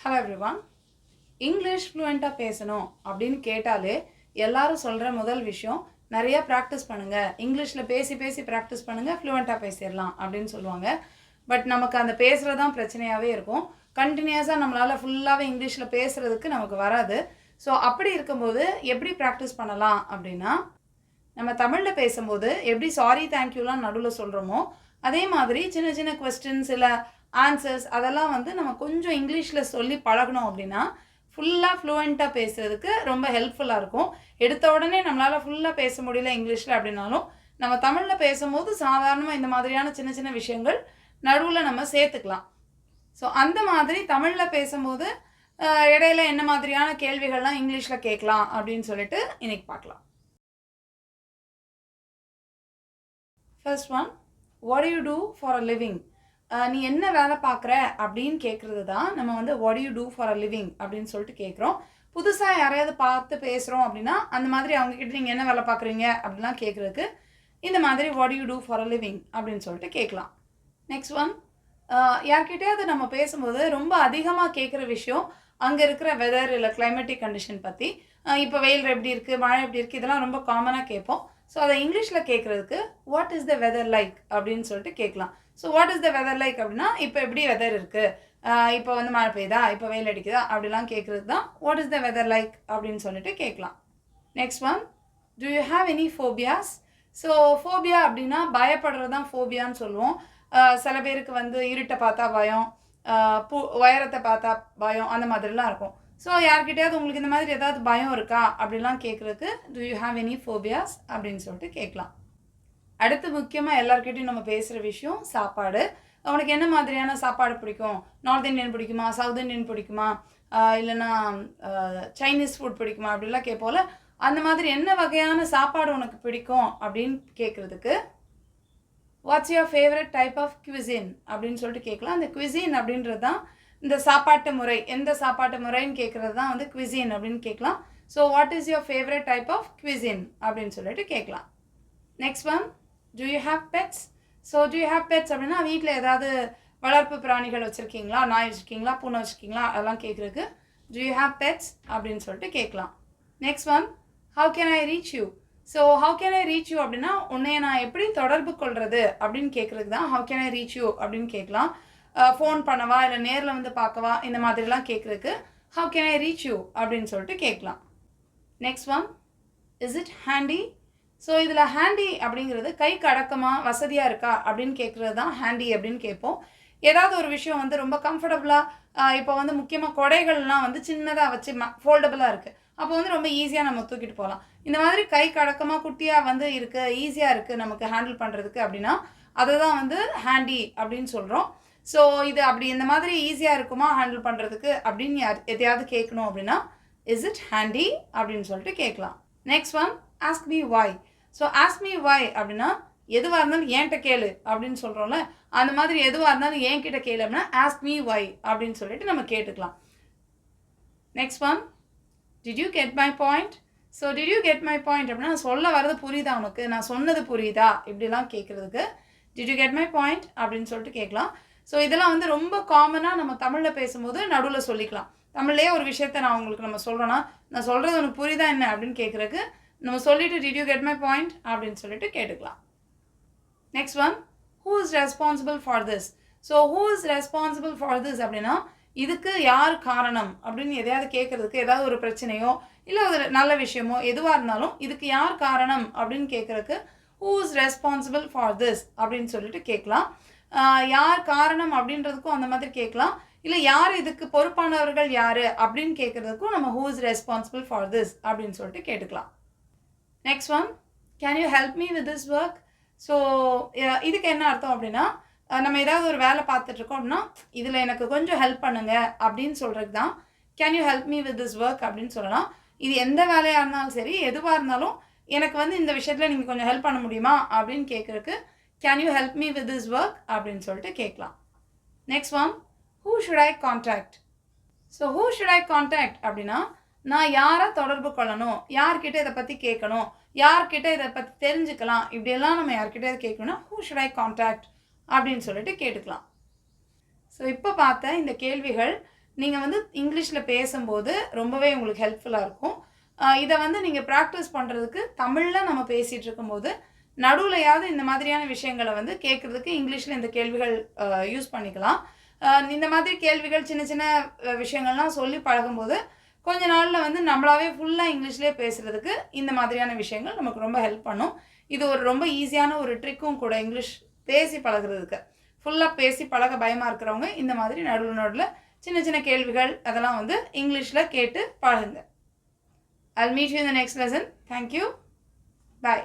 Hello everyone. English ஃப்ளூயண்ட்டாக பேசணும் அப்படின்னு கேட்டாலே எல்லாரும் சொல்கிற முதல் விஷயம் நிறைய ப்ராக்டிஸ் பண்ணுங்கள், இங்கிலீஷில் பேசி பேசி ப்ராக்டிஸ் பண்ணுங்கள், ஃப்ளூயண்ட்டாக பேசிடலாம் அப்படின்னு சொல்லுவாங்க. பட் நமக்கு அந்த பேசுகிறது தான் பிரச்சனையாகவே இருக்கும். கண்டினியூஸாக நம்மளால் ஃபுல்லாகவே இங்கிலீஷில் பேசுகிறதுக்கு நமக்கு வராது. ஸோ அப்படி இருக்கும்போது எப்படி ப்ராக்டிஸ் பண்ணலாம் அப்படின்னா, நம்ம தமிழில் பேசும்போது எப்படி சாரி தேங்க்யூலாம் நடுவில் சொல்கிறோமோ அதே மாதிரி சின்ன சின்ன கொஸ்டின்ஸ் இல்லை ஆன்சர்ஸ் அதெல்லாம் வந்து நம்ம கொஞ்சம் இங்கிலீஷில் சொல்லி பழகணும் அப்படின்னா ஃபுல்லாக ஃப்ளூயண்ட்டாக பேசுகிறதுக்கு ரொம்ப ஹெல்ப்ஃபுல்லாக இருக்கும். எடுத்த உடனே நம்மளால் ஃபுல்லாக பேச முடியல இங்கிலீஷில் அப்படின்னாலும் நம்ம தமிழில் பேசும்போது சாதாரணமாக இந்த மாதிரியான சின்ன சின்ன விஷயங்கள் நடுவில் நம்ம சேர்த்துக்கலாம். ஸோ அந்த மாதிரி தமிழில் பேசும்போது இடையில என்ன மாதிரியான கேள்விகள்லாம் இங்கிலீஷில் கேட்கலாம் அப்படின்னு சொல்லிட்டு இன்னைக்கு பார்க்கலாம். First one, what do you do for a living? நீ என்ன வேலை பார்க்குற அப்படின்னு கேட்குறது தான் நம்ம வந்து what do you do for a living அப்படின்னு சொல்லிட்டு கேட்குறோம். புதுசாக யாரையாவது பார்த்து பேசுகிறோம் அப்படின்னா அந்த மாதிரி அவங்கக்கிட்ட நீங்கள் என்ன வேலை பார்க்குறீங்க அப்படின்லாம் கேட்குறதுக்கு இந்த மாதிரி what do you do for a living அப்படின்னு சொல்லிட்டு கேட்கலாம். நெக்ஸ்ட் ஒன், யார்கிட்டயாவது நம்ம பேசும்போது ரொம்ப அதிகமாக கேட்குற விஷயம் அங்கே இருக்கிற வெதர் இல்லை கிளைமேட்டிக் கண்டிஷன் பற்றி. இப்போ வெயில் எப்படி இருக்குது, மழை எப்படி இருக்குது, இதெல்லாம் ரொம்ப காமனாக கேட்போம். ஸோ அதை இங்கிலீஷில் கேட்குறதுக்கு what is the weather like அப்படின்னு சொல்லிட்டு கேட்கலாம். So what is the weather like அப்படின்னா இப்போ எப்படி வெதர் இருக்குது, இப்போ வந்து மழை பெய்யுதா, இப்போ வெயில் அடிக்குதா அப்படிலாம் கேட்குறது தான் what is the weather like அப்படின்னு சொல்லிட்டு கேட்கலாம். Next one, do you have any phobias? So phobia அப்படின்னா பயப்படுறது தான் ஃபோபியான்னு சொல்லுவோம். சில பேருக்கு வந்து இருட்டை பார்த்தா பயம், உயரத்தை பார்த்தா பயம், அந்த மாதிரிலாம் இருக்கும். ஸோ யார்கிட்டயாவது உங்களுக்கு இந்த மாதிரி ஏதாவது பயம் இருக்கா அப்படிலாம் கேட்குறதுக்கு to you have any phobias அப்படின்னு சொல்லிட்டு கேட்கலாம். அடுத்து முக்கியமாக எல்லாருக்கிட்டையும் நம்ம பேசுகிற விஷயம் சாப்பாடு. உனக்கு என்ன மாதிரியான சாப்பாடு பிடிக்கும்? நார்த் இந்தியன் பிடிக்குமா, சவுத் இந்தியன் பிடிக்குமா, இல்லைன்னா சைனீஸ் ஃபுட் பிடிக்குமா அப்படிலாம் கேட்போல. அந்த மாதிரி என்ன வகையான சாப்பாடு உனக்கு பிடிக்கும் அப்படின்னு கேட்குறதுக்கு what's your favourite type of cuisine அப்படின்னு சொல்லிட்டு கேட்கலாம். அந்த குவிசின் அப்படின்றது தான் இந்த சாப்பாட்டு முறை, எந்த சாப்பாட்டு முறைன்னு கேட்குறது தான் வந்து குவிசின் அப்படின்னு கேட்கலாம். So what is your favourite type of cuisine அப்படின்னு சொல்லிட்டு கேட்கலாம். Next one, do you have pets? So do you have pets அப்படின்னா வீட்டில் ஏதாவது வளர்ப்பு பிராணிகள் வச்சுருக்கீங்களா, நாய் வச்சுருக்கீங்களா, பூனை வச்சுருக்கீங்களா, அதெல்லாம் கேட்குறதுக்கு டு யூ ஹேவ் பெட்ஸ் அப்படின்னு சொல்லிட்டு கேட்கலாம். Next one, how can I reach you? So how can I reach you அப்படின்னா உன்னைய நான் எப்படி தொடர்பு கொள்வது அப்படின்னு கேட்குறதுக்கு தான் how can I reach you அப்படின்னு கேட்கலாம். ஃபோன் பண்ணவா இல்லை நேரில் வந்து பார்க்கவா, இந்த மாதிரிலாம் கேட்குறதுக்கு how can I reach you அப்படின்னு சொல்லிட்டு கேட்கலாம். Next one, is it handy? So இதில் ஹேண்டி அப்படிங்கிறது கைக்கு அடக்கமாக வசதியாக இருக்கா அப்படின்னு கேட்குறது தான் ஹேண்டி அப்படின்னு கேட்போம். ஏதாவது ஒரு விஷயம் வந்து ரொம்ப கம்ஃபர்டபுளாக, இப்போ வந்து முக்கியமாக கொடைகள்லாம் வந்து சின்னதாக வச்சு ஃபோல்டபுளாக இருக்குது, அப்போ வந்து ரொம்ப ஈஸியாக நம்ம தூக்கிட்டு போகலாம். இந்த மாதிரி கைக்கு அடக்கமாக குட்டியாக வந்து இருக்குது, ஈஸியாக இருக்குது நமக்கு ஹேண்டில் பண்ணுறதுக்கு அப்படின்னா அதை தான் வந்து ஹேண்டி அப்படின்னு சொல்கிறோம். ஸோ இது அப்படி இந்த மாதிரி ஈஸியாக இருக்குமா ஹேண்டில் பண்ணுறதுக்கு அப்படின்னு எதையாவது கேட்கணும் அப்படின்னா இஸ் இட் ஹேண்டி அப்படின்னு சொல்லிட்டு கேட்கலாம். நெக்ஸ்ட் ஒன், ஆஸ்க் மீ வாய். ஸோ ஆஸ்க் மீ வாய் அப்படின்னா எதுவாக இருந்தாலும் என்கிட்ட கேளு அப்படின்னு சொல்கிறோம்ல, அந்த மாதிரி எதுவாக இருந்தாலும் என்கிட்ட கேளு அப்படின்னா ஆஸ்க் மீ வாய் அப்படின்னு சொல்லிட்டு நம்ம கேட்டுக்கலாம். Next one, did you get my point? So did you get my point அப்படின்னா நான் சொல்ல வர்றது புரியுதா உனக்கு, நான் சொன்னது புரியுதா, இப்படிலாம் கேட்குறதுக்கு did you get my point அப்படின்னு சொல்லிட்டு கேட்கலாம். ஸோ இதெல்லாம் வந்து ரொம்ப காமனாக நம்ம தமிழில் பேசும்போது நடுவில் சொல்லிக்கலாம். தமிழ்லேயே ஒரு விஷயத்த நான் உங்களுக்கு நம்ம சொல்கிறோன்னா நான் சொல்கிறது உனக்கு புரியுதா என்ன அப்படின்னு கேட்குறதுக்கு நம்ம சொல்லிவிட்டு did you get my point அப்படின்னு சொல்லிட்டு கேட்டுக்கலாம். Next one, who is responsible for this? So who is responsible for this அப்படின்னா இதுக்கு யார் காரணம் அப்படின்னு எதையாவது கேட்குறதுக்கு, ஏதாவது ஒரு பிரச்சனையோ இல்லை ஒரு நல்ல விஷயமோ எதுவாக இருந்தாலும் இதுக்கு யார் காரணம் அப்படின்னு கேட்குறதுக்கு who is responsible for this அப்படின்னு சொல்லிட்டு கேட்கலாம். யார் காரணம் அப்படின்றதுக்கும் அந்த மாதிரி கேட்கலாம். இல்லை யார் இதுக்கு பொறுப்பானவர்கள் யார் அப்படின்னு கேட்குறதுக்கும் நம்ம who is responsible for this அப்படின்னு சொல்லிட்டு கேட்டுக்கலாம். Next one, can you help me with this work? So இதுக்கு என்ன அர்த்தம் அப்படின்னா நம்ம ஏதாவது ஒரு வேலை பார்த்துட்ருக்கோம் அப்படின்னா இதில் எனக்கு கொஞ்சம் ஹெல்ப் பண்ணுங்க அப்படின்னு சொல்கிறது தான் can you help me with this work அப்படின்னு சொல்லலாம். இது எந்த வேலையாக இருந்தாலும் சரி, எதுவாக இருந்தாலும் எனக்கு வந்து இந்த விஷயத்தில் நீங்கள் கொஞ்சம் ஹெல்ப் பண்ண முடியுமா அப்படின்னு கேட்குறதுக்கு can you help me with this work அப்படின்னு சொல்லிட்டு கேட்கலாம். Next one, who should eye contact? So who should eye contact அப்படின்னா நான் யாரை தொடர்பு கொள்ளணும், யார்கிட்ட இதை பற்றி கேட்கணும், யார்கிட்ட இதை பற்றி தெரிஞ்சுக்கலாம், இப்படியெல்லாம் நம்ம யார்கிட்ட கேட்கணும்னா ஹூ ஷுட் ஐ கான்டாக்ட் அப்படின்னு சொல்லிட்டு கேட்டுக்கலாம். ஸோ இப்போ பார்த்த இந்த கேள்விகள் நீங்கள் வந்து இங்கிலீஷில் பேசும்போது ரொம்பவே உங்களுக்கு ஹெல்ப்ஃபுல்லாக இருக்கும். இதை வந்து நீங்கள் ப்ராக்டிஸ் பண்ணுறதுக்கு தமிழில் நம்ம பேசிகிட்டு இருக்கும்போது நடுவுலையாவது இந்த மாதிரியான விஷயங்களை வந்து கேட்குறதுக்கு இங்கிலீஷில் இந்த கேள்விகள் யூஸ் பண்ணிக்கலாம். இந்த மாதிரி கேள்விகள் சின்ன சின்ன விஷயங்கள்லாம் சொல்லி பழகும்போது கொஞ்ச நாளில் வந்து நம்மளாவே ஃபுல்லாக இங்கிலீஷ்லேயே பேசுகிறதுக்கு இந்த மாதிரியான விஷயங்கள் நமக்கு ரொம்ப ஹெல்ப் பண்ணும். இது ஒரு ரொம்ப ஈஸியான ஒரு ட்ரிக்கும் கூட இங்கிலீஷ் பேசி பழகுறதுக்கு. ஃபுல்லாக பேசி பழக பயமாக இருக்கிறவங்க இந்த மாதிரி நடுவில் சின்ன சின்ன கேள்விகள் அதெல்லாம் வந்து இங்கிலீஷில் கேட்டு பழகுங்க. I'll meet you in the next lesson. Thank you. Bye.